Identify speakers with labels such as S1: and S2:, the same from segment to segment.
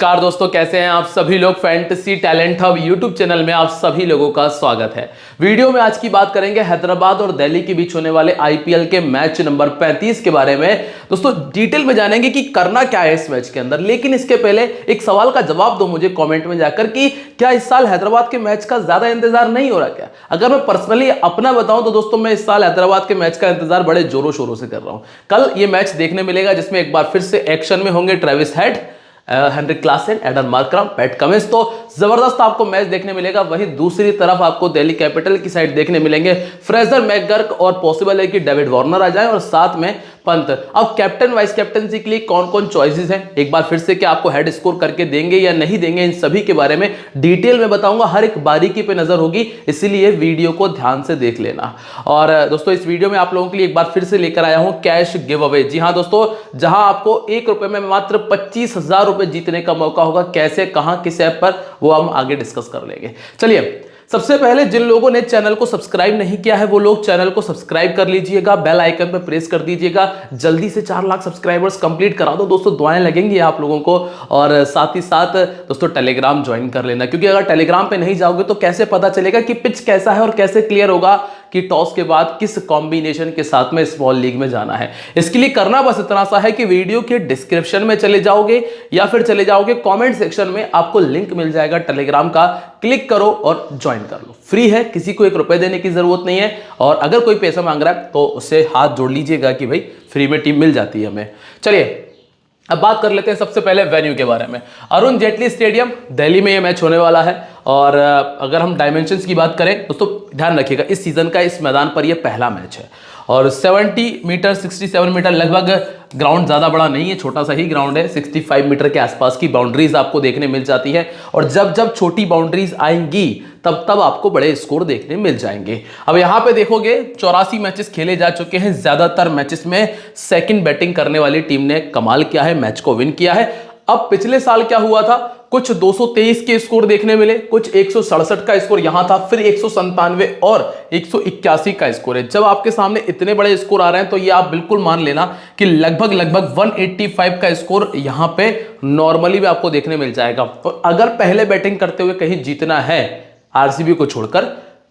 S1: नमस्कार दोस्तों, कैसे हैं आप सभी लोग। Fantasy talent hub YouTube channel में आप सभी लोगों का स्वागत है। वीडियो में आज की बात करेंगे हैदराबाद और दिल्ली के बीच होने वाले आईपीएल के मैच नंबर 35 के बारे में। दोस्तों डिटेल में जानेंगे कि करना क्या है इस मैच के अंदर, लेकिन इसके पहले एक सवाल का जवाब दो मुझे कॉमेंट में जाकर कि क्या इस साल हैदराबाद के मैच का ज्यादा इंतजार नहीं हो रहा क्या। अगर मैं पर्सनली अपना बताऊं तो दोस्तों मैं इस साल हैदराबाद के मैच का इंतजार बड़े जोरों शोरों से कर रहा हूं। कल ये मैच देखने मिलेगा जिसमें एक बार फिर से एक्शन में होंगे Travis Head, Heinrich Klaasen, Aiden Markram, Pat Cummins. तो जबरदस्त आपको मैच देखने मिलेगा। वहीं दूसरी तरफ आपको दिल्ली कैपिटल की साइड देखने मिलेंगे फ्रेजर मैकगर्क और पॉसिबल है कि डेविड वार्नर आ जाए और साथ में पंत। अब कैप्टन वाइस कैप्टनसी के लिए कौन कौन चॉइसेस हैं, एक बार फिर से क्या आपको हेड स्कोर करके देंगे या नहीं देंगे, इन सभी के बारे में डिटेल में बताऊंगा। हर एक बारीकी पे नजर होगी, इसीलिए वीडियो को ध्यान से देख लेना। और दोस्तों इस वीडियो में आप लोगों के लिए एक बार फिर से लेकर आया हूं कैश गिव अवे। जी हां दोस्तों, जहां आपको 1 रुपए में मात्र 25,000 रुपए जीतने का मौका होगा। कैसे, कहां, किस ऐप पर, वो हम आगे डिस्कस कर लेंगे। चलिए, सबसे पहले जिन लोगों ने चैनल को सब्सक्राइब नहीं किया है वो लोग चैनल को सब्सक्राइब कर लीजिएगा, बेल आइकन पर प्रेस कर दीजिएगा। जल्दी से 4 लाख सब्सक्राइबर्स कंप्लीट करा दो दोस्तों, दुआएं लगेंगी आप लोगों को। और साथ ही साथ दोस्तों टेलीग्राम ज्वाइन कर लेना, क्योंकि अगर टेलीग्राम पे नहीं जाओगे तो कैसे पता चलेगा कि पिच कैसा है और कैसे क्लियर होगा कि टॉस के बाद किस कॉम्बिनेशन के साथ में स्मॉल लीग में जाना है। इसके लिए करना बस इतना सा है कि वीडियो के डिस्क्रिप्शन में चले जाओगे या फिर चले जाओगे कमेंट सेक्शन में, आपको लिंक मिल जाएगा टेलीग्राम का, क्लिक करो और ज्वाइन कर लो। फ्री है, किसी को 1 रुपए देने की जरूरत नहीं है। और अगर कोई पैसा मांग रहा है तो उससे हाथ जोड़ लीजिएगा कि भाई फ्री में टीम मिल जाती है हमें। चलिए अब बात कर लेते हैं सबसे पहले वेन्यू के बारे में। अरुण जेटली स्टेडियम दिल्ली में यह मैच होने वाला है। और अगर हम डायमेंशंस की बात करें दोस्तों, ध्यान रखिएगा इस सीजन का इस मैदान पर यह पहला मैच है। और 70 मीटर 67 मीटर लगभग, ग्राउंड ज़्यादा बड़ा नहीं है, छोटा सा ही ग्राउंड है। 65 मीटर के आसपास की बाउंड्रीज आपको देखने मिल जाती है। और जब जब छोटी बाउंड्रीज आएंगी तब तब आपको बड़े स्कोर देखने मिल जाएंगे। अब यहाँ पे देखोगे 84 मैचेस खेले जा चुके हैं। ज़्यादातर मैचेस में सेकंड बैटिंग करने वाली टीम ने कमाल किया है, मैच को विन किया है। अब पिछले साल क्या हुआ था, कुछ 223 के स्कोर देखने मिले, कुछ 167 का स्कोर यहां था, फिर 197 और 181 का स्कोर है। जब आपके सामने इतने बड़े स्कोर आ रहे हैं तो ये आप बिल्कुल मान लेना कि लगभग 185 का स्कोर यहां पे नॉर्मली भी आपको देखने मिल जाएगा। और अगर पहले बैटिंग करते हुए कहीं जीतना है आरसीबी को छोड़कर,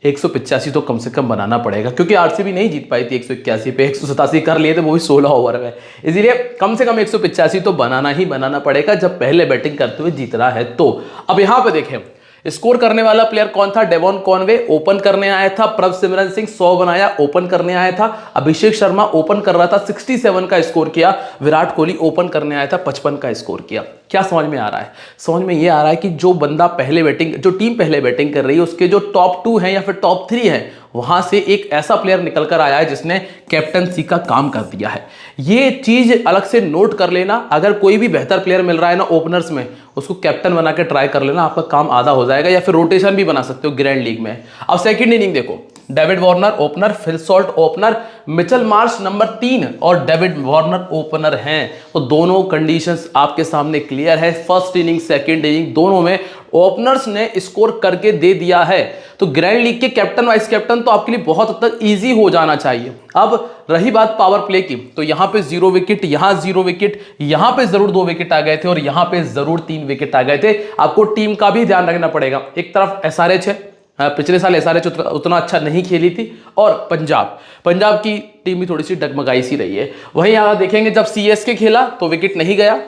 S1: 185 तो कम से कम बनाना पड़ेगा, क्योंकि आरसीबी नहीं जीत पाई थी 181 पे, 187 कर लिए थे वो भी 16 ओवर में। इसीलिए कम से कम 185 तो बनाना ही बनाना पड़ेगा जब पहले बैटिंग करते हुए जीतना है तो। अब यहां पे देखें स्कोर करने वाला प्लेयर कौन था, डेवॉन कॉनवे ओपन करने आया था, प्रभसिमरन सिंह 100 बनाया, ओपन करने आया था। अभिषेक शर्मा ओपन कर रहा था, 67 का स्कोर किया। विराट कोहली ओपन करने आया था, 55 का स्कोर किया। क्या समझ में आ रहा है? समझ में यह आ रहा है कि जो बंदा पहले बैटिंग, जो टीम पहले बैटिंग कर रही है उसके जो टॉप 2 हैं या फिर टॉप 3 हैं, वहां से एक ऐसा प्लेयर निकल कर आया है जिसने कैप्टनसी का काम कर दिया है। ये चीज अलग से नोट कर लेना। अगर कोई भी बेहतर प्लेयर मिल रहा है ना ओपनर्स में, उसको कैप्टन बना के ट्राई कर लेना, आपका काम आधा हो जाएगा। या फिर रोटेशन भी बना सकते हो ग्रैंड लीग में। अब सेकंड इनिंग देखो, David Warner opener, Phil Salt opener, Mitchell Marsh number 3 और डेविड वार्नर ओपनर हैं। तो दोनों कंडीशंस आपके सामने क्लियर है। फर्स्ट इनिंग सेकंड इनिंग दोनों में ओपनर्स ने स्कोर करके दे दिया है। तो ग्रैंड लीग के कैप्टन वाइस कैप्टन तो आपके लिए बहुत हद तक इजी हो जाना चाहिए। अब रही बात पावर प्ले की, तो यहां पे 0 विकेट, यहां 0 विकेट, यहां पे जरूर 2 विकेट आ गए थे और यहां पे जरूर 3 विकेट आ गए थे। आपको टीम का भी ध्यान रखना पड़ेगा। एक तरफ एसआरएच है, पिछले साल एसआरएच उतना अच्छा नहीं खेली थी, और पंजाब की टीम भी थोड़ी सी डगमगाई सी रही है। वहीं यहां देखेंगे जब सीएसके खेला तो विकेट नहीं गया,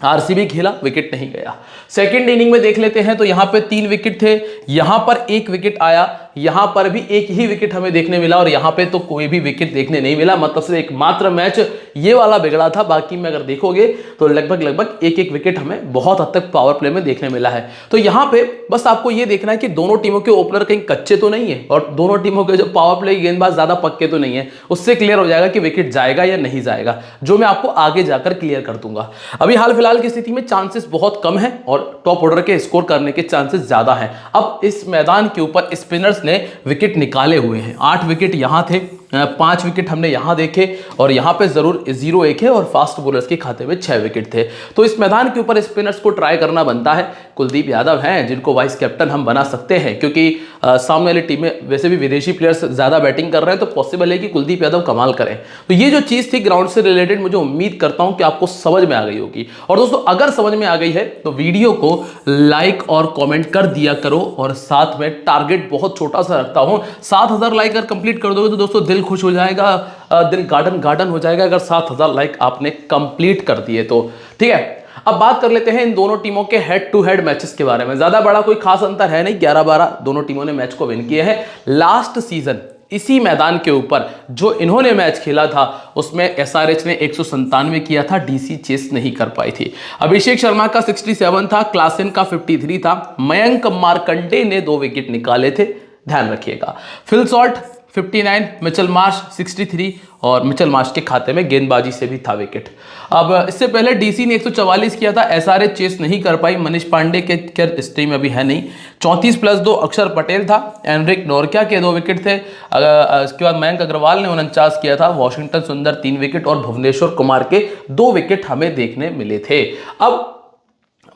S1: आरसीबी खेला विकेट नहीं गया। सेकंड इनिंग में देख लेते हैं तो यहां पे 3 विकेट थे, यहां पर 1 विकेट आया, यहां पर भी 1 ही विकेट हमें देखने मिला और यहां पे तो कोई भी विकेट देखने नहीं मिला। मतलब से एकमात्र मैच ये वाला बिगड़ा था। बाकी में अगर देखोगे तो लगभग 1-1 विकेट हमें बहुत हद तक पावर प्ले में देखने मिला है। तो यहां पे बस आपको ये देखना है कि दोनों टीमों के ओपनर कहीं कच्चे तो नहीं है और दोनों टीमों के जो पावर प्ले गेंदबाज ज्यादा पक्के तो नहीं है। उससे क्लियर हो जाएगा कि विकेट जाएगा या नहीं जाएगा, जो मैं आपको आगे जाकर क्लियर कर दूंगा। अभी हाल फिलहाल की स्थिति में चांसेस बहुत कम है और टॉप ऑर्डर के स्कोर करने के चांसेस ज्यादा हैं। अब इस मैदान के ऊपर स्पिनर्स ने विकेट निकाले हुए हैं। 8 विकेट यहां थे 5 विकेट हमने यहां देखे और यहां पे जरूर 0-1 है और फास्ट बॉलर्स के खाते में 6 विकेट थे। तो इस मैदान के ऊपर स्पिनर्स को ट्राई करना बनता है। कुलदीप यादव हैं जिनको वाइस कैप्टन हम बना सकते हैं, क्योंकि सामने वाली टीम में वैसे भी विदेशी प्लेयर्स ज्यादा बैटिंग कर रहे हैं, तो पॉसिबल है कि कुलदीप यादव कमाल करें। तो ये जो चीज थी ग्राउंड से रिलेटेड, मुझे उम्मीद करता हूं कि आपको समझ में आ गई होगी। और दोस्तों अगर समझ में आ गई है तो वीडियो को लाइक और कमेंट कर दिया करो, और साथ में टारगेट बहुत छोटा सा रखता हूं, 7000 लाइक अगर कंप्लीट कर दोगे तो दोस्तों दिल खुश हो जाएगा, दिल गार्डन हो जाएगा अगर 7000 लाइक आपने कंप्लीट कर दिए तो। ठीक है, अब बात कर लेते हैं इन दोनों टीमों के हेड टू हेड मैचेस के बारे में। ज्यादा बड़ा कोई खास अंतर है नहीं, 11-12 दोनों टीमों ने मैच को विन किए हैं। लास्ट सीजन इसी मैदान के ऊपर जो इन्होंने मैच खेला था उसमें एसआरएच ने 197 किया था, डीसी चेस नहीं कर पाई थी। अभिषेक शर्मा का 67 था, क्लासेन का 53 था, मयंक मार्कंडे ने 2 विकेट निकाले थे, ध्यान रखिएगा। फिल सॉल्ट 59, मिचेल मार्श 63 और मिचेल मार्श के खाते में गेंदबाजी से भी था विकेट। अब इससे पहले डीसी ने 144 किया था, एसआरएच चेस नहीं कर पाई। मनीष पांडे के खैर इस टीम में अभी है नहीं। 34+2 अक्षर पटेल था, एनरिक नोरकिया के 2 विकेट थे। इसके बाद मयंक अग्रवाल ने 49 किया था, वॉशिंगटन सुंदर 3 विकेट और भुवनेश्वर कुमार के 2 विकेट हमें देखने मिले थे। अब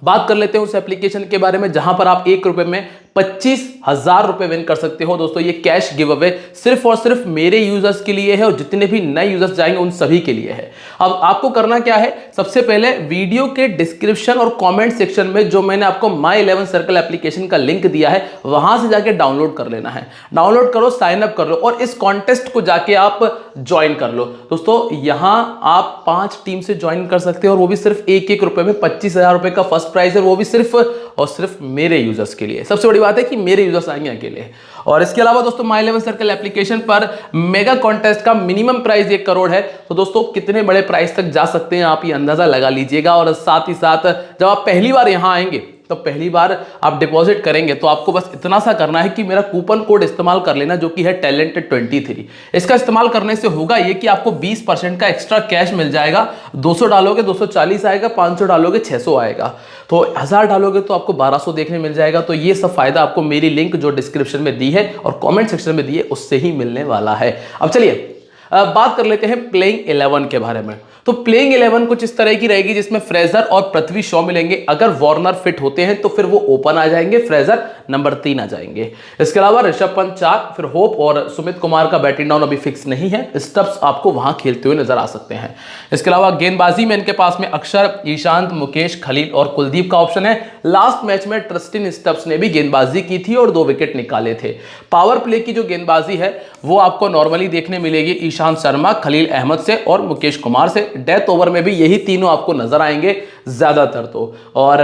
S1: बात कर लेते हैं उस एप्लीकेशन के बारे में जहां पर आप 1 रुपए में 25,000 रुपए विन कर सकते हो। दोस्तों ये कैश गिव अवे सिर्फ और सिर्फ मेरे यूजर्स के लिए है और जितने भी नए यूजर्स जाएंगे उन सभी के लिए है। अब आपको करना क्या है, सबसे पहले वीडियो के डिस्क्रिप्शन और कमेंट सेक्शन में जो मैंने आपको माई 11 सर्कल एप्लीकेशन का लिंक दिया है वहां से जाके डाउनलोड कर लेना है। डाउनलोड करो, साइन अप कर लो और इस कॉन्टेस्ट को जाके आप ज्वाइन कर लो। दोस्तों यहां आप 5 टीम से ज्वाइन कर सकते हो और वो भी सिर्फ 1-1 रुपए में 25,000 रुपए का फर्स्ट प्राइज है, वो भी सिर्फ और सिर्फ मेरे यूजर्स के लिए। सबसे बड़ी बात है कि मेरे यूजर्स आएंगे अकेले। और इसके अलावा दोस्तों माई 11 सर्कल एप्लीकेशन पर मेगा कॉन्टेस्ट का मिनिमम प्राइस 1 करोड़ है। तो दोस्तों कितने बड़े प्राइस तक जा सकते हैं आप ये अंदाजा लगा लीजिएगा। और साथ ही साथ जब आप पहली बार यहां आएंगे तो पहली बार आप डिपॉजिट करेंगे तो आपको बस इतना सा करना है कि मेरा कूपन कोड इस्तेमाल कर लेना जो कि है talented23। इसका इस्तेमाल करने से होगा ये कि आपको 20% का एक्स्ट्रा कैश मिल जाएगा। 200 डालोगे 240 आएगा, 500 डालोगे 600 आएगा, तो 1000 डालोगे तो आपको 1200 देखने मिल जाएगा। तो ये सब फायदा आपको मेरी लिंक जो डिस्क्रिप्शन में दी है और कॉमेंट सेक्शन में दी है उससे ही मिलने वाला है। अब चलिए बात कर लेते हैं प्लेइंग 11 के बारे में। तो प्लेइंग 11 कुछ इस तरह की रहेगी जिसमें फ्रेजर और पृथ्वी शॉ मिलेंगे। अगर वार्नर फिट होते हैं तो फिर वो ओपन आ जाएंगे, फ्रेजर नंबर 3 आ जाएंगे। इसके अलावा ऋषभ पंत 4, फिर होप और सुमित कुमार का बैटिंग डाउन अभी फिक्स नहीं है, स्टब्स आपको वहां खेलते हुए नजर आ सकते हैं। इसके अलावा गेंदबाजी में इनके पास में अक्षर, ईशांत, मुकेश, खलील और कुलदीप का ऑप्शन है। लास्ट मैच में ट्रस्टिन स्टब्स ने भी गेंदबाजी की थी और 2 विकेट निकाले थे। पावर प्ले की जो गेंदबाजी है वो आपको नॉर्मली देखने मिलेगी ईशांत शर्मा, खलील अहमद से और मुकेश कुमार से। डेथ ओवर में भी यही तीनों आपको नजर आएंगे ज्यादातर तो। और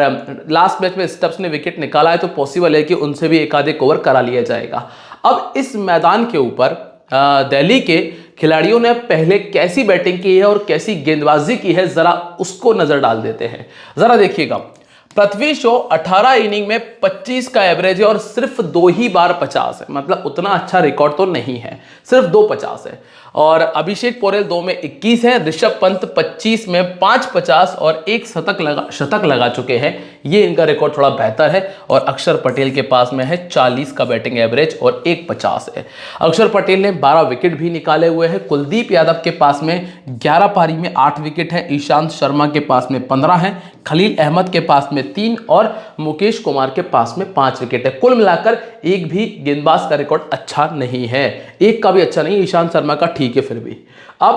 S1: लास्ट मैच में स्टब्स ने विकेट निकाला है तो पॉसिबल है कि उनसे भी एक आधे ओवर करा लिया जाएगा। अब इस मैदान के ऊपर दिल्ली के खिलाड़ियों ने पहले कैसी बैटिंग की है और कैसी गेंदबाजी की है जरा उसको नजर डाल देते हैं। जरा देखिएगा, पृथ्वी शॉ 18 इनिंग में 25 का एवरेज है और सिर्फ 2 ही बार 50 है, मतलब उतना अच्छा रिकॉर्ड तो नहीं है, सिर्फ 2 50 है। और अभिषेक पोरेल 2 में 21 है, ऋषभ पंत 25 में 5 50 और 1 शतक लगा चुके हैं, ये इनका रिकॉर्ड थोड़ा बेहतर है। और अक्षर पटेल के पास में है 40 का बैटिंग एवरेज और 1 50 है। अक्षर पटेल ने 12 विकेट भी निकाले हुए हैं। कुलदीप यादव के पास में 11 पारी में 8 विकेट है, ईशांत शर्मा के पास में 15 है, खलील अहमद के पास में 3 और मुकेश कुमार के पास में 5 विकेट है। कुल मिलाकर एक भी गेंदबाज का रिकॉर्ड अच्छा नहीं है, एक का भी अच्छा नहीं, ईशांत शर्मा का ठीक है फिर भी। अब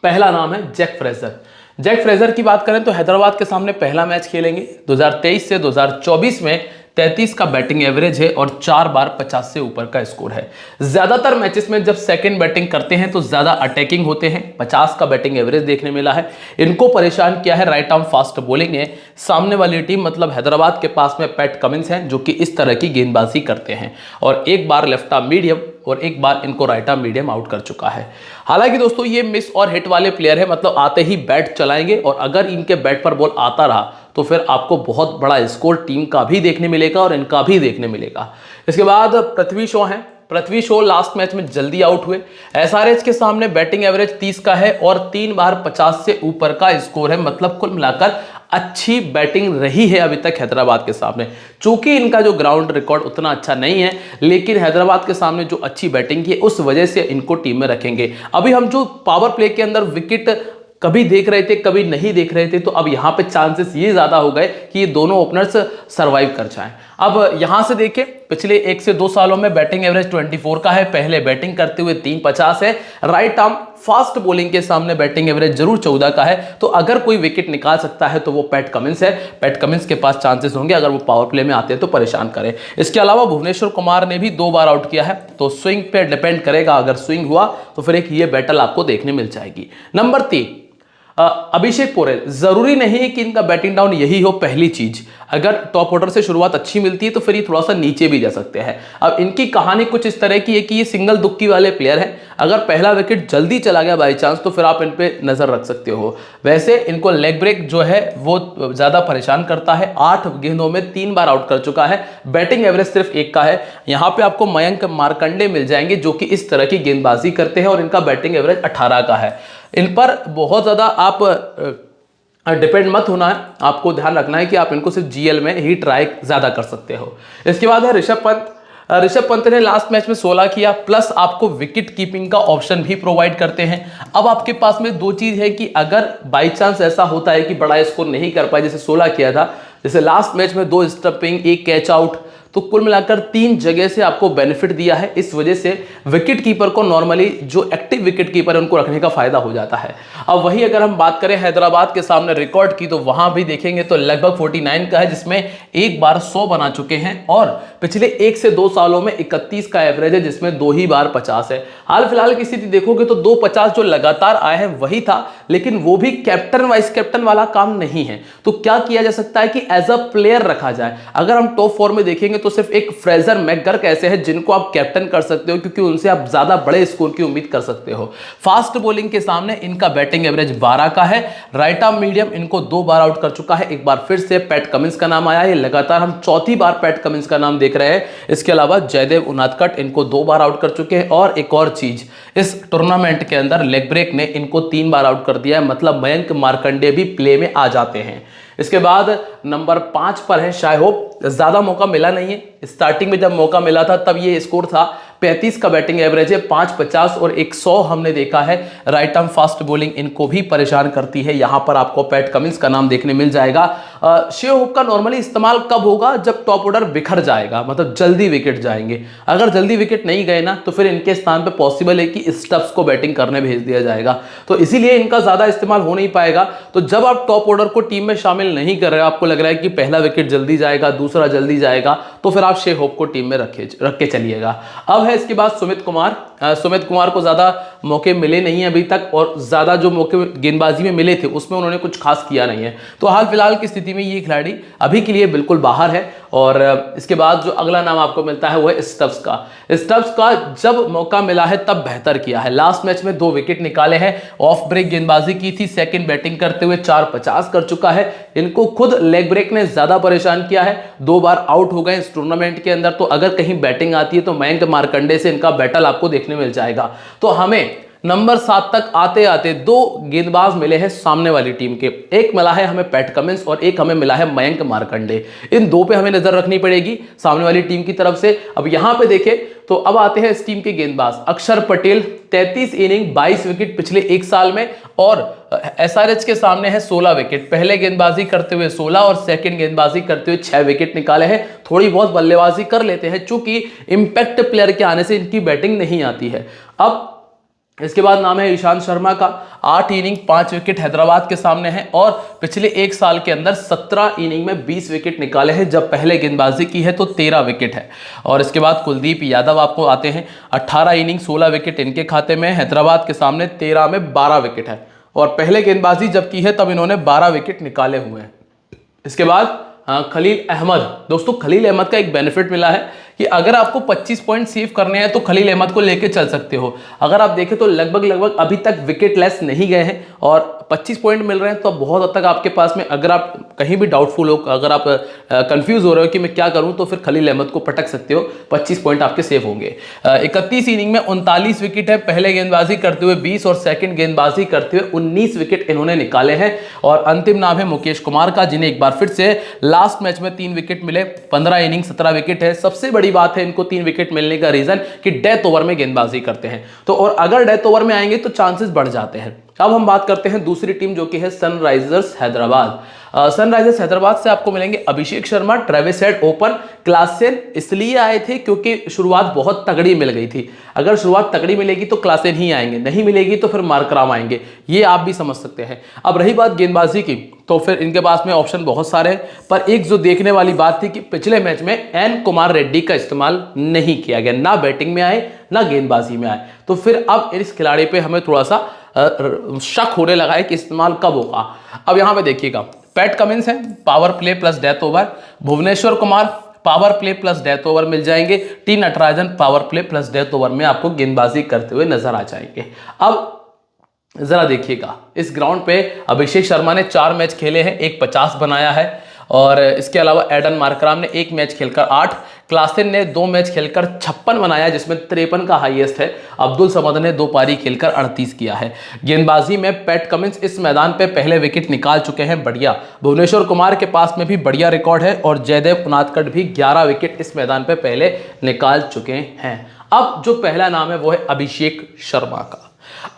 S1: पहला नाम है जैक फ्रेजर। जैक फ्रेजर की बात करें तो हैदराबाद के सामने पहला मैच खेलेंगे। 2023 से 2024 में 33 का बैटिंग एवरेज है और 4 बार 50 से ऊपर का स्कोर है। ज्यादातर मैचेस में जब सेकंड बैटिंग करते हैं तो ज्यादा अटैकिंग होते हैं, 50 का बैटिंग एवरेज देखने मिला है। इनको परेशान किया है राइट आर्म फास्ट बॉलिंग है। सामने वाली टीम मतलब हैदराबाद के पास में पैट कमिंस हैं जो कि इस तरह की गेंदबाजी करते हैं और एक बार लेफ्ट आर्म मीडियम और एक बार इनको राइट आर्म मीडियम आउट कर चुका है। हालांकि दोस्तों ये मिस और हिट वाले प्लेयर है, मतलब आते ही बैट चलाएंगे और अगर इनके बैट पर बॉल आता रहा तो फिर आपको बहुत बड़ा स्कोर टीम का भी देखने मिलेगा और इनका भी देखने मिलेगा। इसके बाद पृथ्वी शॉ है। पृथ्वी शॉ लास्ट मैच में जल्दी आउट हुए। एसआरएच के सामने बैटिंग एवरेज 30 का है और 3 बार 50 से ऊपर का स्कोर है, मतलब कुल मिलाकर अच्छी बैटिंग रही है अभी तक हैदराबाद के सामने। चूंकि इनका जो ग्राउंड रिकॉर्ड उतना अच्छा नहीं है, लेकिन हैदराबाद के सामने जो अच्छी बैटिंग की है उस वजह से इनको टीम में रखेंगे। अभी हम जो पावर प्ले के अंदर विकेट कभी देख रहे थे कभी नहीं देख रहे थे, तो अब यहां पे चांसेस ये ज्यादा हो गए कि ये दोनों ओपनर्स सरवाइव कर जाएं। अब यहां से देखें, पिछले 1 से 2 सालों में बैटिंग एवरेज 24 का है, पहले बैटिंग करते हुए 350 है। राइट आर्म फास्ट बॉलिंग के सामने बैटिंग एवरेज जरूर 14 का है, तो अगर कोई विकेट निकाल सकता है तो वो पैट कमिंस है। पैट कमिंस के पास चांसेस होंगे, अगर वो पावर प्ले में आते हैं तो परेशान करें। इसके अलावा भुवनेश्वर कुमार ने भी 2 बार आउट किया है, तो स्विंग पे डिपेंड करेगा। अगर स्विंग हुआ तो फिर एक ये बैटल आपको देखने मिल जाएगी। नंबर 3, अभिषेक पोरेल। जरूरी नहीं है कि इनका बैटिंग डाउन यही हो पहली चीज। अगर टॉप ऑर्डर से शुरुआत अच्छी मिलती है तो फिर ये थोड़ा सा नीचे भी जा सकते हैं। अब इनकी कहानी कुछ इस तरह की है कि ये सिंगल दुक्की वाले प्लेयर हैं। अगर पहला विकेट जल्दी चला गया बाई चांस तो फिर आप इन पे नजर रख सकते हो। वैसे इनको लेग ब्रेक जो है वो ज्यादा परेशान करता है। 8 गेंदों में 3 बार आउट कर चुका है। बैटिंग एवरेज सिर्फ 1 का है। यहां पे आपको मयंक मार्कंडे मिल जाएंगे जो कि इस तरह की गेंदबाजी करते हैं और इनका बैटिंग एवरेज 18 का है। इन पर बहुत ज्यादा आप डिपेंड मत होना है, आपको ध्यान रखना है कि आप इनको सिर्फ जीएल में ही ट्राई ज्यादा कर सकते हो। इसके बाद है ऋषभ पंत। ऋषभ पंत ने लास्ट मैच में 16 किया, प्लस आपको विकेट कीपिंग का ऑप्शन भी प्रोवाइड करते हैं। अब आपके पास में 2 चीज है कि अगर बाई चांस ऐसा होता है कि बड़ा स्कोर नहीं कर पाए, जैसे 16 किया था, जैसे लास्ट मैच में 2 स्टंपिंग 1 कैच आउट, तो कुल मिलाकर 3 जगह से आपको बेनिफिट दिया है। इस वजह से विकेट कीपर को नॉर्मली जो एक्टिव विकेट कीपर है उनको रखने का फायदा हो जाता है। अब वही अगर हम बात करें हैदराबाद के सामने रिकॉर्ड की, तो वहां भी देखेंगे तो लगभग 49 का है, जिसमें एक बार 100 बना चुके हैं और पिछले 1 से 2 सालों में 31 का एवरेज है, जिसमें 2 ही बार 50 है। हाल फिलहाल की स्थिति देखोगे तो 2 50 जो लगातार आए हैं वही था, लेकिन वो भी कैप्टन वाइस कैप्टन वाला काम नहीं है। तो क्या किया जा सकता है कि एज अ प्लेयर रखा जाए। अगर हम टॉप 4 में देखेंगे तो सिर्फ एक फ्रेजर मैकगर्क ऐसे हैं जिनको आप कैप्टन कर सकते हो, क्योंकि उनसे आप ज्यादा बड़े स्कोर की उम्मीद कर सकते हो। फास्ट बॉलिंग के सामने इनका बैटिंग एवरेज 12 का है। राइट आर्म मीडियम इनको 2 बार आउट कर चुका है। एक बार फिर से पैट कमिंस का नाम आया है, लगातार हम 4थी बार पैट कमिंस का नाम देख रहे हैं। इसके अलावा जयदेव उनादकट इनको 2 बार आउट कर चुके हैं। और एक और चीज, इस टूर्नामेंट के अंदर लेग ब्रेक ने इनको 3 बार आउट कर दिया है, मतलब मयंक मार्कंडे भी प्ले में आ जाते हैं। इसके बाद नंबर 5 पर है शाय होप। ज्यादा मौका मिला नहीं है, स्टार्टिंग में जब मौका मिला था तब ये स्कोर था। 35 का बैटिंग एवरेज है, 5 50 और 100 हमने देखा है। राइट आर्म फास्ट बॉलिंग इनको भी परेशान करती है। यहां पर आपको पैट कमिंस का नाम देखने मिल जाएगा। शेव होप का नॉर्मली इस्तेमाल कब होगा, जब टॉप ऑर्डर बिखर जाएगा, मतलब जल्दी विकेट जाएंगे। अगर जल्दी विकेट नहीं गए ना तो फिर इनके स्थान पर पॉसिबल है कि स्टब्स को बैटिंग करने भेज दिया जाएगा, तो इसीलिए इनका ज्यादा इस्तेमाल हो नहीं पाएगा। तो जब आप टॉप ऑर्डर को टीम में शामिल नहीं कर रहे हो, आपको लग रहा है कि पहला विकेट जल्दी जाएगा, दूसरा जल्दी जाएगा, तो फिर आप शेव होप को टीम में रख के चलिएगा। अब है इसके बाद सुमित कुमार। सुमित कुमार को ज्यादा मौके मिले नहीं है अभी तक, और ज्यादा जो मौके गेंदबाजी में मिले थे उसमें उन्होंने कुछ खास किया नहीं है। तो हाल फिलहाल की स्थिति में ये खिलाड़ी अभी के लिए बिल्कुल बाहर है। और इसके बाद जो अगला नाम आपको मिलता है वो है स्टब्स का। स्टब्स का जब मौका मिला है तब बेहतर किया है। लास्ट मैच में 2 विकेट निकाले हैं, ऑफ ब्रेक गेंदबाजी की थी, सेकंड बैटिंग करते हुए 4 50 कर चुका है। इनको खुद लेग ब्रेक ने ज्यादा परेशान किया है, 2 बार आउट हो गए इस टूर्नामेंट के अंदर। तो अगर कहीं बैटिंग आती है तो मयंक मार्कंडे से इनका बैटल आपको देखने मिल जाएगा। तो हमें नंबर 7 तक आते आते 2 गेंदबाज मिले हैं सामने वाली टीम के। एक मिला है हमें पैट कमिंस और एक हमें मिला है मयंक मार्कंडे। इन 2 पे हमें नजर रखनी पड़ेगी सामने वाली टीम की तरफ से। अब यहां पे देखें तो अब आते हैं इस टीम के गेंदबाज। अक्षर पटेल 33 इनिंग 22 विकेट पिछले 1 साल में, और एसआरएच के सामने है 16 विकेट। पहले गेंदबाजी करते हुए 16 और सेकंड गेंदबाजी करते हुए 6 विकेट निकाले हैं। थोड़ी बहुत बल्लेबाजी कर लेते हैं, चूंकि इंपैक्ट प्लेयर के आने से इनकी बैटिंग नहीं आती है। अब इसके बाद नाम है ईशांत शर्मा का। 8 इनिंग 5 विकेट हैदराबाद के सामने है, और पिछले 1 साल के अंदर 17 इनिंग में 20 विकेट निकाले हैं। जब पहले गेंदबाजी की है तो 13 विकेट है। और इसके बाद कुलदीप यादव आपको आते हैं। 18 इनिंग 16 विकेट इनके खाते में, हैदराबाद के सामने 13 में 12 विकेट है। और पहले गेंदबाजी जब की है तब इन्होंने 12 विकेट निकाले हुए हैं। इसके बाद खलील अहमद। दोस्तों खलील अहमद का एक बेनिफिट मिला है कि अगर आपको 25 पॉइंट सेव करने हैं तो खलील अहमद को लेके चल सकते हो। अगर आप देखें तो लगभग अभी तक विकेट लेस नहीं गए हैं और 25 पॉइंट मिल रहे हैं, तो बहुत हद तक आपके पास में, अगर आप कहीं भी डाउटफुल हो, अगर आप कंफ्यूज हो रहे हो कि मैं क्या करूं, तो फिर खलील अहमद को पटक सकते हो, 25 पॉइंट आपके सेव होंगे। 31 इनिंग में 39 विकेट है, पहले गेंदबाजी करते हुए 20 और सेकंड गेंदबाजी करते हुए 19 विकेट इन्होंने निकाले हैं। और अंतिम नाम है मुकेश कुमार का, जिन्हें एक बार फिर से लास्ट मैच में 3 विकेट मिले, 15 इनिंग 17 विकेट है। सबसे बड़ी बात है इनको 3 विकेट मिलने का रीजन कि डेथ ओवर में गेंदबाजी करते हैं, तो और अगर डेथ ओवर में आएंगे तो चांसेस बढ़ जाते हैं। अब हम बात करते हैं दूसरी टीम जो कि है सनराइजर्स हैदराबाद। सनराइजर्स हैदराबाद से आपको मिलेंगे Abhishek Sharma, Travis Head open. Klaasen इसलिए आए थे क्योंकि शुरुआत बहुत तगड़ी मिल गई थी। अगर शुरुआत तगड़ी मिलेगी तो क्लासेन ही आएंगे, नहीं मिलेगी तो फिर मार्कराम आएंगे, ये आप भी समझ सकते हैं। अब रही बात गेंदबाजी की, तो फिर इनके पास में ऑप्शन बहुत सारे हैं, पर एक जो देखने वाली बात थी कि पिछले मैच में एन कुमार रेड्डी का इस्तेमाल नहीं किया गया, ना बैटिंग में आए ना गेंदबाजी में आए, तो फिर अब इस खिलाड़ी पे हमें थोड़ा सा शक होने लगा है कि इस्तेमाल कब होगा। अब यहां पे देखिएगा, पैट कमिंस है, power play plus death over. Bhuvneshwar Kumar power play plus death over मिल जाएंगे। T Natarajan power play plus death over में आपको गेंदबाजी करते हुए नजर आ जाएंगे। अब जरा देखिएगा, इस ग्राउंड पे अभिषेक शर्मा ने 4 मैच खेले हैं, एक 50 बनाया है, और इसके अलावा एडन मार्कराम ने 1 मैच खेलकर 8, क्लासेन ने 2 मैच खेलकर 56 बनाया, जिसमें 53 का हाईएस्ट है। अब्दुल समद ने 2 पारी खेलकर 38 किया है। गेंदबाजी में पैट कमिंस इस मैदान पे पहले विकेट निकाल चुके हैं, बढ़िया। भुवनेश्वर कुमार के पास में भी बढ़िया रिकॉर्ड है, और जयदेव उनादकट भी 11 विकेट इस मैदान पे पहले निकाल चुके हैं। अब जो पहला नाम है वो है अभिषेक शर्मा का।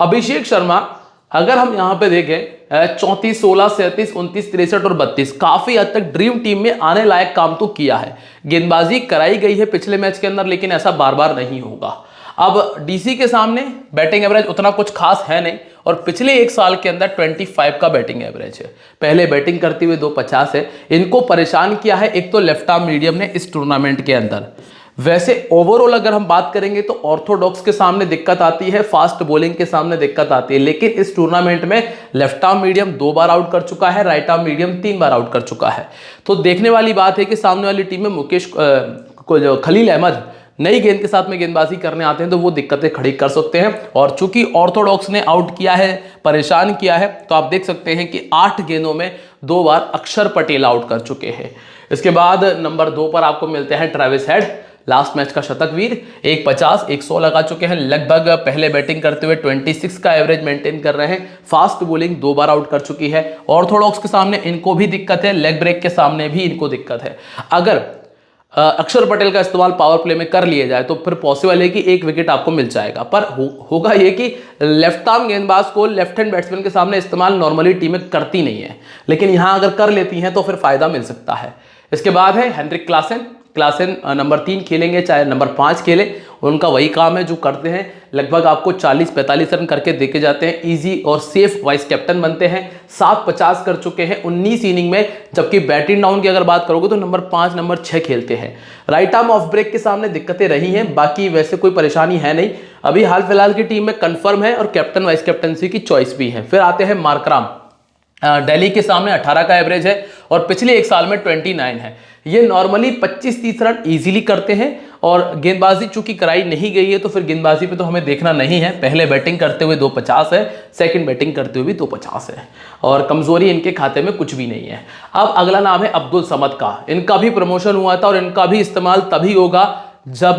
S1: अभिषेक शर्मा, अगर हम यहां पे देखें 34, 16, 37, 29, 63 और 32, काफी हद तक ड्रीम टीम में आने लायक काम तो किया है। गेंदबाजी कराई गई है पिछले मैच के अंदर, लेकिन ऐसा बार बार नहीं होगा। अब डीसी के सामने बैटिंग एवरेज उतना कुछ खास है नहीं, और पिछले 1 साल के अंदर 25 का बैटिंग एवरेज है। पहले बैटिंग करते हुए 250 है। इनको परेशान किया है एक तो लेफ्ट आर्म मीडियम ने इस टूर्नामेंट के अंदर। वैसे ओवरऑल अगर हम बात करेंगे तो ऑर्थोडॉक्स के सामने दिक्कत आती है, फास्ट बॉलिंग के सामने दिक्कत आती है, लेकिन इस टूर्नामेंट में लेफ्ट आर्म मीडियम 2 बार आउट कर चुका है, राइट आर्म मीडियम 3 बार आउट कर चुका है। तो देखने वाली बात है कि सामने वाली टीम में खलील अहमद नई गेंद के साथ में गेंदबाजी करने आते हैं तो वो दिक्कतें खड़ी कर सकते हैं। और चूंकि ऑर्थोडॉक्स ने आउट किया है, परेशान किया है, तो आप देख सकते हैं कि 8 गेंदों में 2 बार अक्षर पटेल आउट कर चुके हैं। इसके बाद नंबर 2 पर आपको मिलते हैं ट्रेविस हेड, लास्ट मैच का शतकवीर, 150, 100 लगा चुके हैं, लगभग पहले बैटिंग करते हुए 26 का एवरेज मेंटेन कर रहे हैं। फास्ट बॉलिंग 2 बार आउट कर चुकी है। ऑर्थोडॉक्स के सामने इनको भी दिक्कत है, लेग ब्रेक के सामने भी इनको दिक्कत है। अगर अक्षर पटेल का इस्तेमाल पावर प्ले में कर लिया जाए तो फिर पॉसिबल है कि 1 विकेट आपको मिल जाएगा, पर होगा ये कि लेफ्ट आर्म गेंदबाज को लेफ्ट हैंड बैट्समैन के सामने इस्तेमाल नॉर्मली टीमें करती नहीं है, लेकिन यहां अगर कर लेती हैं तो फिर फायदा मिल सकता है। इसके बाद है हेनरिक क्लासेन। क्लासेन नंबर 3 खेलेंगे चाहे नंबर 5 खेले, उनका वही काम है जो करते हैं। लगभग आपको 40-45 रन करके देके जाते हैं, इजी और सेफ वाइस कैप्टन बनते हैं। 750 कर चुके हैं 19 इनिंग में, जबकि बैटिंग डाउन की अगर बात करोगे तो नंबर 5, नंबर 6 खेलते हैं। राइट आर्म ऑफ ब्रेक के सामने दिक्कतें रही हैं, बाकी वैसे कोई परेशानी है नहीं। अभी हाल फिलहाल की टीम में कंफर्म है और कैप्टन वाइस कैप्टनसी की चॉइस भी है। फिर आते हैं मार्कराम, दिल्ली के सामने 18 का एवरेज है और पिछले 1 साल में 29 है। ये नॉर्मली 25-30 रन इजीली करते हैं, और गेंदबाजी चूंकि कराई नहीं गई है तो फिर गेंदबाजी पे तो हमें देखना नहीं है। पहले बैटिंग करते हुए 250 है, सेकंड बैटिंग करते हुए भी 250 है, और कमजोरी इनके खाते में कुछ भी नहीं है। अब अगला नाम है अब्दुल समद का। इनका भी प्रमोशन हुआ था और इनका भी इस्तेमाल तभी होगा जब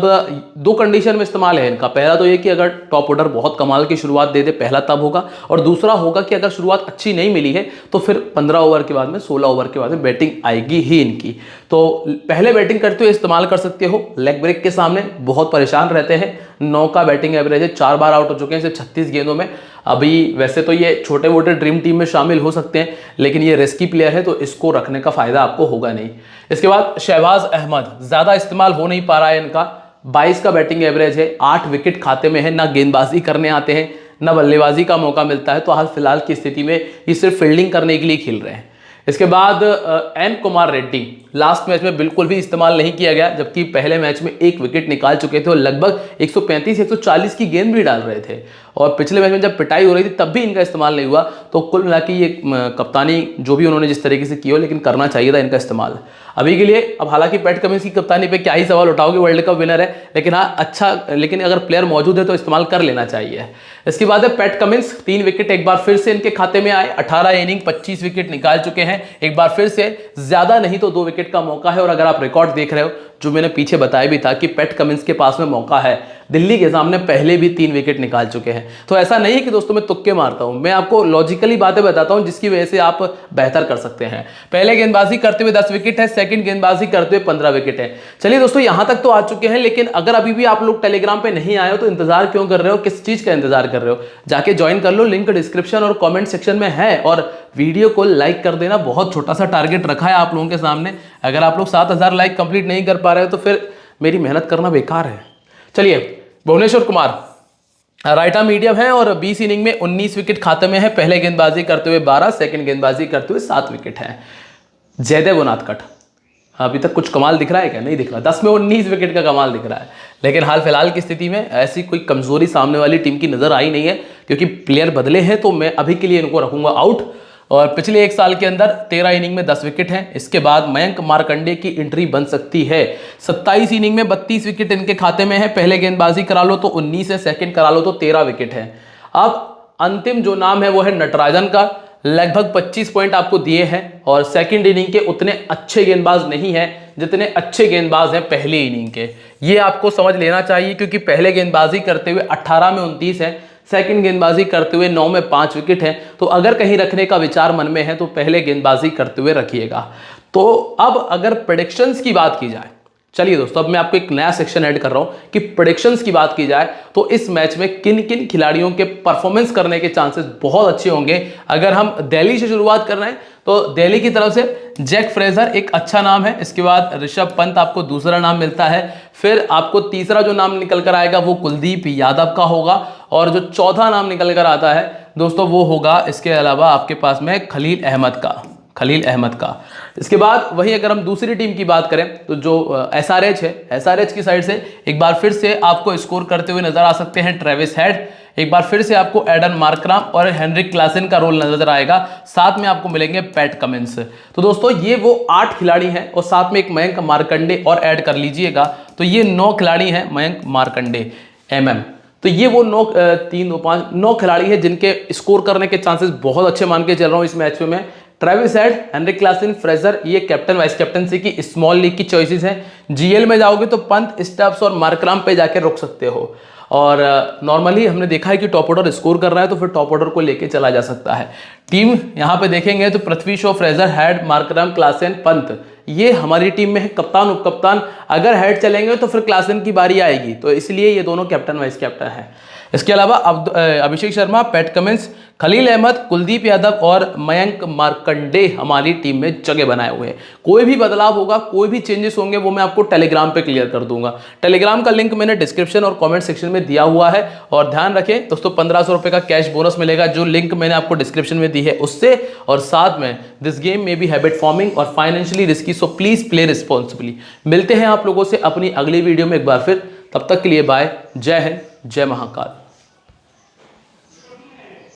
S1: 2 कंडीशन में इस्तेमाल है इनका। पहला तो ये कि अगर टॉप ऑर्डर बहुत कमाल की शुरुआत दे दे, पहला तब होगा, और दूसरा होगा कि अगर शुरुआत अच्छी नहीं मिली है तो फिर 15 ओवर के बाद में, 16 ओवर के बाद में बैटिंग आएगी ही इनकी। तो पहले बैटिंग करते हुए इस्तेमाल कर सकते हो, लेग ब्रेक के सामने बहुत परेशान रहते हैं। 9 का बैटिंग एवरेज है, 4 बार आउट हो चुके हैं सिर्फ 36 गेंदों में। अभी वैसे तो ये छोटे मोटे ड्रीम टीम में शामिल हो सकते हैं, लेकिन ये रिस्की प्लेयर है तो इसको रखने का फायदा आपको होगा नहीं। इसके बाद शहबाज अहमद, ज्यादा इस्तेमाल हो नहीं पा रहा है इनका। 22 का बैटिंग एवरेज है, 8 विकेट खाते में है, ना गेंदबाजी करने आते हैं ना बल्लेबाजी का मौका मिलता है, तो हाल फिलहाल की स्थिति में ये सिर्फ फील्डिंग करने के लिए खेल रहे हैं। इसके बाद N Kumar Reddy, last match में बिल्कुल भी इस्तेमाल नहीं किया गया, जबकि पहले मैच में 1 विकेट निकाल चुके थे और लगभग 135-140 की गेंद भी डाल रहे थे। और पिछले मैच में जब पिटाई हो रही थी तब भी इनका इस्तेमाल नहीं हुआ। तो कुल मिला के ये कप्तानी जो भी उन्होंने जिस तरीके से की हो, लेकिन करना चाहिए था इनका इस्तेमाल अभी के लिए। अब हालांकि पैट कमिंस की कप्तानी पे क्या ही सवाल उठाओगे, वर्ल्ड कप विनर है, लेकिन हाँ अच्छा, लेकिन अगर प्लेयर मौजूद है तो इस्तेमाल कर लेना चाहिए। इसके बाद है पैट कमिंस, 3 विकेट एक बार फिर से इनके खाते में आए। 18 इनिंग 25 विकेट निकाल चुके हैं। एक बार फिर से ज्यादा नहीं तो 2 विकेट का मौका है। और अगर आप रिकॉर्ड देख रहे हो, जो मैंने पीछे बताया भी था कि पैट कमिंस के पास में मौका है, दिल्ली के सामने पहले भी 3 विकेट निकाल चुके हैं। तो ऐसा नहीं है कि दोस्तों मैं तुक्के मारता हूं, मैं आपको लॉजिकली बातें बताता हूं जिसकी वजह से आप बेहतर कर सकते हैं। पहले गेंदबाजी करते हुए 10 विकेट है, सेकंड गेंदबाजी करते हुए 15 विकेट है। चलिए दोस्तों, यहां तक तो आ चुके हैं, लेकिन अगर अभी भी आप लोग टेलीग्राम पे नहीं आए हो तो इंतजार क्यों कर रहे हो? किस चीज का इंतजार कर रहे हो? जाके ज्वाइन कर लो, लिंक डिस्क्रिप्शन और कॉमेंट सेक्शन में है। और वीडियो को लाइक कर देना, बहुत छोटा सा टारगेट रखा है आप लोगों के सामने। अगर आप लोग 7000 लाइक कंप्लीट नहीं कर पा रहे हो तो फिर मेरी मेहनत करना बेकार है। चलिए, Bhuvneshwar Kumar right arm medium है और 20 इनिंग में 19 विकेट खाते में है। पहले गेंदबाजी करते हुए 12, सेकंड गेंदबाजी करते हुए 7 विकेट है। जयदेव उनादकट, अभी तक कुछ कमाल दिख रहा है क्या? नहीं दिख रहा। 10 में 19 विकेट का कमाल दिख रहा है, लेकिन हाल फिलहाल की स्थिति में ऐसी कोई कमजोरी सामने वाली टीम की नजर आई नहीं है, क्योंकि प्लेयर बदले हैं। तो मैं अभी के लिए इनको रखूंगा आउट। और पिछले 1 साल के अंदर 13 इनिंग में 10 विकेट हैं। इसके बाद मयंक मार्कंडे की एंट्री बन सकती है। 27 इनिंग में 32 विकेट इनके खाते में है। पहले गेंदबाजी करा लो तो 19 है, सेकंड करा लो तो 13 विकेट है। अब अंतिम जो नाम है वो है नटराजन का, लगभग 25 पॉइंट आपको दिए हैं। और सेकंड इनिंग के उतने अच्छे गेंदबाज नहीं है जितने अच्छे गेंदबाज हैं पहले इनिंग के। ये आपको समझ लेना चाहिए, क्योंकि पहले गेंदबाजी करते हुए 18 में 29 है, सेकंड गेंदबाजी करते हुए 9 में 5 विकेट है। तो अगर कहीं रखने का विचार मन में है तो पहले गेंदबाजी करते हुए रखिएगा। तो अब अगर प्रेडिक्शंस की बात की जाए, चलिए दोस्तों, अब मैं आपको एक नया सेक्शन ऐड कर रहा हूं कि प्रेडिक्शंस की बात की जाए तो इस मैच में किन किन खिलाड़ियों के परफॉर्मेंस करने के चांसेस बहुत अच्छे होंगे। अगर हम दिल्ली से शुरुआत कर रहे हैं तो दिल्ली की तरफ से जैक फ्रेजर एक अच्छा नाम है। इसके बाद ऋषभ पंत आपको दूसरा नाम मिलता है। फिर आपको तीसरा जो नाम निकल कर आएगा वो कुलदीप यादव का होगा। और जो चौथा नाम निकल कर आता है दोस्तों वो होगा इसके अलावा आपके पास में खलील अहमद का। इसके बाद वही अगर हम दूसरी टीम की बात करें तो जो एसआरएच है, एसआरएच की साइड से एक बार फिर से आपको स्कोर करते हुए नजर आ सकते हैं ट्रेविस हेड। एक बार फिर से आपको एडन मार्कराम और हेनरिक क्लासन का रोल नजर आएगा। साथ में आपको मिलेंगे पैट कमिंस। तो दोस्तों ये वो 8 खिलाड़ी हैं और साथ में एक मयंक मार्कंडे और ऐड कर लीजिएगा, तो ये 9 खिलाड़ी हैं। मयंक मार्कंडे तो ये वो 9 खिलाड़ी हैं जिनके स्कोर करने के चांसेस बहुत अच्छे मान के चल रहा हूं इस मैच में मैं। Travis Head, Heinrich Klaasen, Fraser, ये कैप्टन वाइस कैप्टनसी की स्मॉल लीग की चॉइसेस हैं। जीएल में जाओगे तो पंत, स्टब्स और मार्कराम पे जाके रुक सकते हो। और नॉर्मली हमने देखा है कि टॉप ऑर्डर स्कोर कर रहा है तो फिर टॉप ऑर्डर को लेके चला जा सकता है। टीम यहाँ पे देखेंगे तो Prithvi Shaw, Fraser, Head, Markram, Klaasen, Pant, ये हमारी टीम में है। कप्तान, उप कप्तान, अगर हेड चलेंगे तो फिर क्लासन की बारी आएगी, तो इसलिए ये दोनों कैप्टन वाइस कैप्टन है। इसके अलावा अभिषेक शर्मा, पैट कमिंस, खलील अहमद, कुलदीप यादव और मयंक मार्कंडे हमारी टीम में जगह बनाए हुए हैं। कोई भी बदलाव होगा, कोई भी चेंजेस होंगे वो मैं आपको टेलीग्राम पे क्लियर कर दूंगा। टेलीग्राम का लिंक मैंने डिस्क्रिप्शन और कमेंट सेक्शन में दिया हुआ है। और ध्यान रखें दोस्तों, 1500 रुपए का कैश बोनस मिलेगा जो लिंक मैंने आपको डिस्क्रिप्शन में दी है उससे। और साथ में दिस गेम में भी हैबिट फॉर्मिंग और financially risky, so please play responsibly. मिलते हैं आप लोगों से अपनी अगली वीडियो में एक बार फिर, तब तक के लिए बाय। जय हिंद, जय महाकाल।